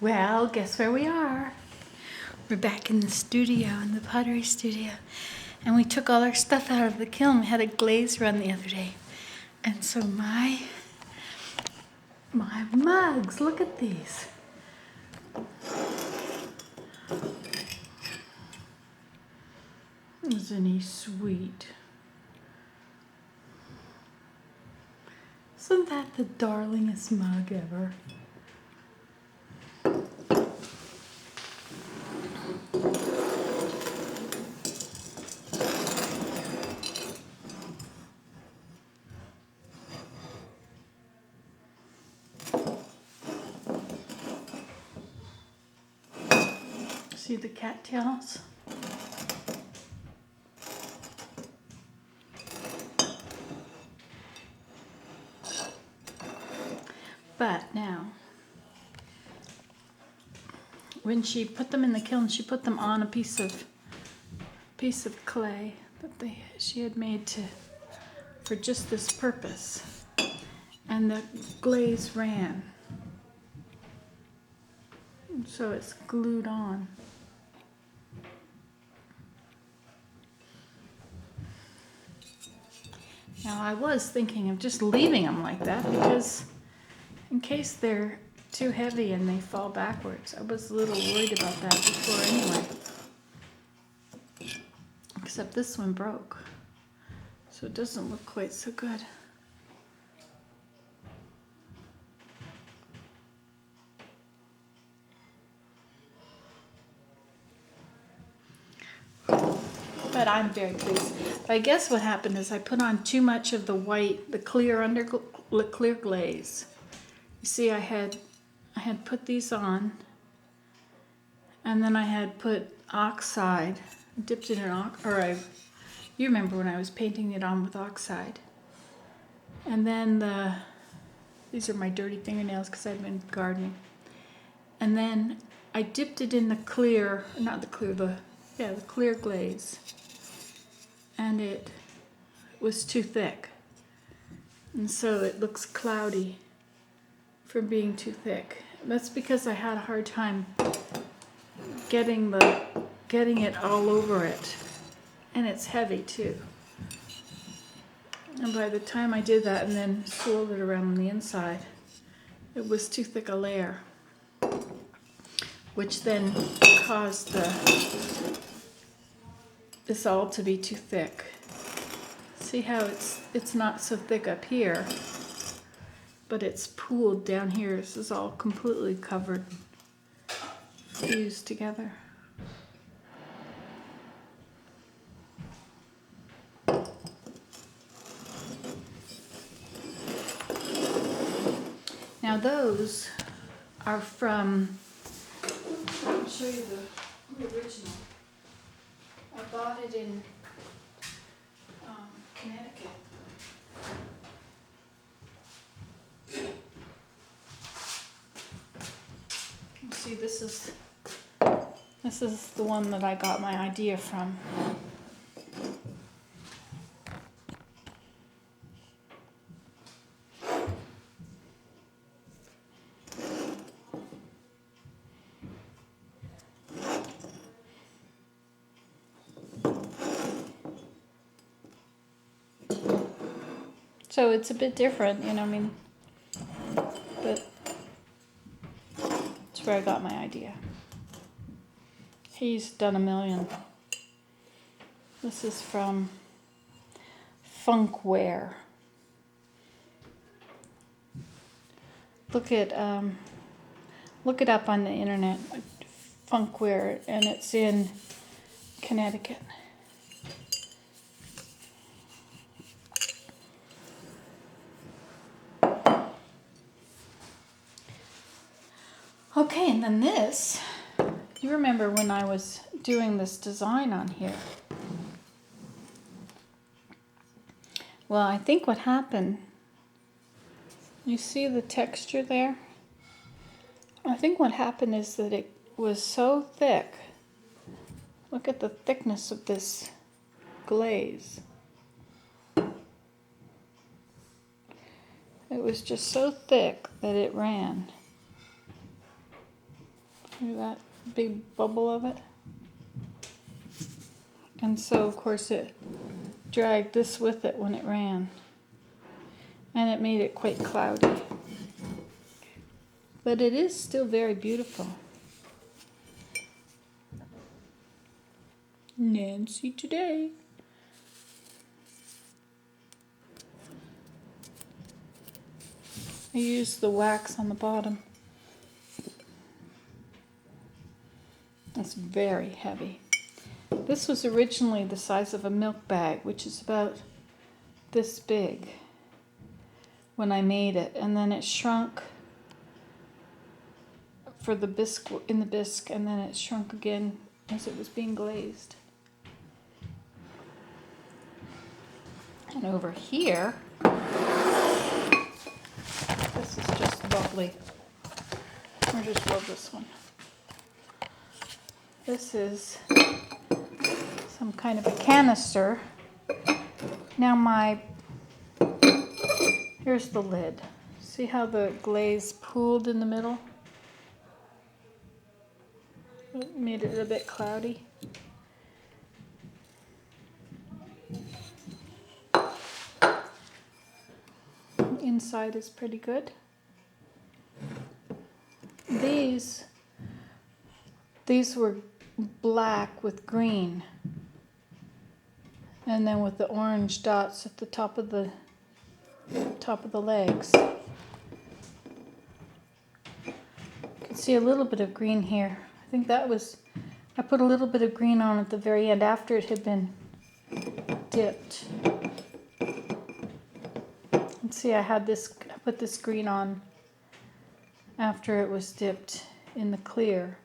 Well, guess where we are? We're back in the studio, in the pottery studio. And we took all our stuff out of the kiln. We had a glaze run the other day. And so my mugs, look at these. Isn't he sweet? Isn't that the darlingest mug ever? See the cattails? But now, when she put them in the kiln, she put them on a piece of clay that she had made for just this purpose, and the glaze ran, so it's glued on. Now I was thinking of just leaving them like that because in case they're too heavy and they fall backwards. I was a little worried about that before anyway. Except this one broke, so it doesn't look quite so good. But I'm very pleased. But I guess what happened is I put on too much of the white, the clear clear glaze. You see, I had put these on, and then I had put oxide, dipped it in you remember when I was painting it on with oxide. And then these are my dirty fingernails because I've been gardening. And then I dipped it in the clear glaze. And it was too thick. And so it looks cloudy from being too thick. That's because I had a hard time getting it all over it. And it's heavy too. And by the time I did that and then swirled it around on the inside, it was too thick a layer, which then caused this all to be too thick. See how it's not so thick up here, but it's pooled down here. This is all completely covered, fused together. Now those are from, I'll show you the original. I bought it in Connecticut. See, this is the one that I got my idea from. So it's a bit different, you know, I mean, but it's where I got my idea. He's done a million. This is from Funkware. Look it up on the internet, Funkware, and it's in Connecticut. Okay, and then this, you remember when I was doing this design on here? Well, I think what happened, you see the texture there? I think what happened is that it was so thick. Look at the thickness of this glaze. It was just so thick that it ran. Hear that big bubble of it? And so, of course, it dragged this with it when it ran. And it made it quite cloudy. But it is still very beautiful. Nancy today. I used the wax on the bottom. It's very heavy. This was originally the size of a milk bag, which is about this big when I made it, and then it shrunk for the bisque in the bisque, and then it shrunk again as it was being glazed. And over here, this is just lovely. I just love this one. This is some kind of a canister. Now here's the lid. See how the glaze pooled in the middle? It made it a bit cloudy. Inside is pretty good. These were black with green, and then with the orange dots at the top of the legs. You can see a little bit of green here. I think that was, I put a little bit of green on at the very end after it had been dipped. And see, I put this green on after it was dipped in the clear.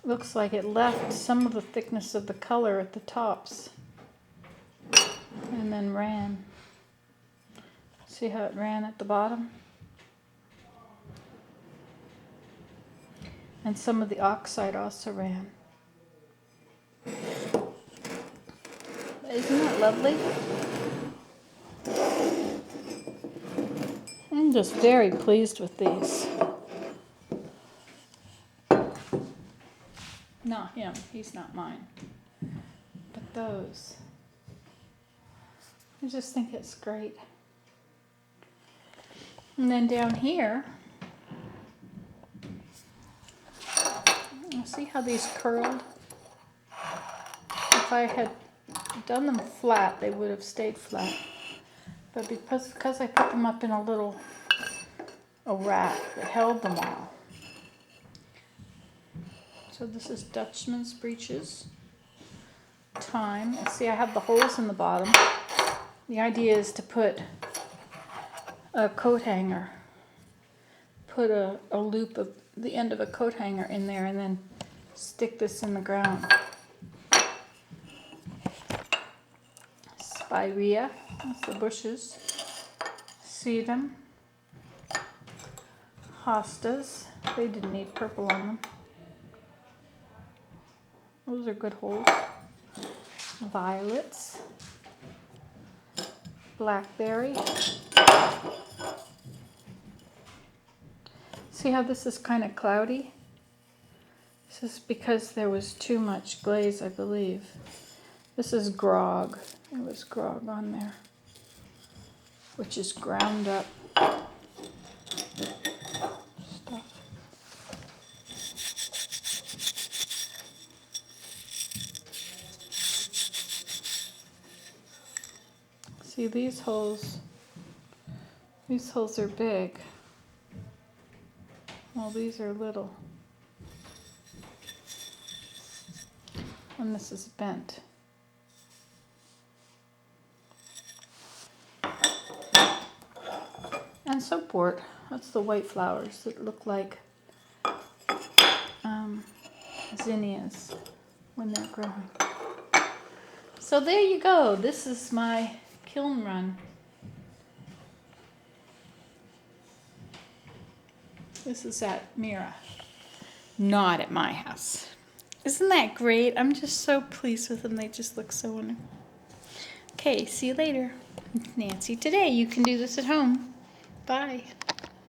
Looks like it left some of the thickness of the color at the tops and then ran. See how it ran at the bottom? And some of the oxide also ran. Isn't that lovely? I'm just very pleased with these. Not him, he's not mine. But those. I just think it's great. And then down here, see how these curled? If I had done them flat, they would have stayed flat. But because I put them up in a rack that held them all. So this is Dutchman's breeches. Time. And see, I have the holes in the bottom. The idea is to put a coat hanger. Put a loop of the end of a coat hanger in there and then stick this in the ground. Spirea, that's the bushes. Sedum. Hostas, they didn't need purple on them. Those are good holes. Violets. Blackberry. See how this is kind of cloudy? This is because there was too much glaze, I believe. This is grog. There was grog on there, which is ground up stuff. See these holes? These holes are big. Well, these are little. And this is bent. And soapwort. That's the white flowers that look like zinnias when they're growing. So there you go. This is my kiln run. This is at Mira, not at my house. Isn't that great? I'm just so pleased with them. They just look so wonderful. Okay, see you later. Nancy Today. You can do this at home. Bye.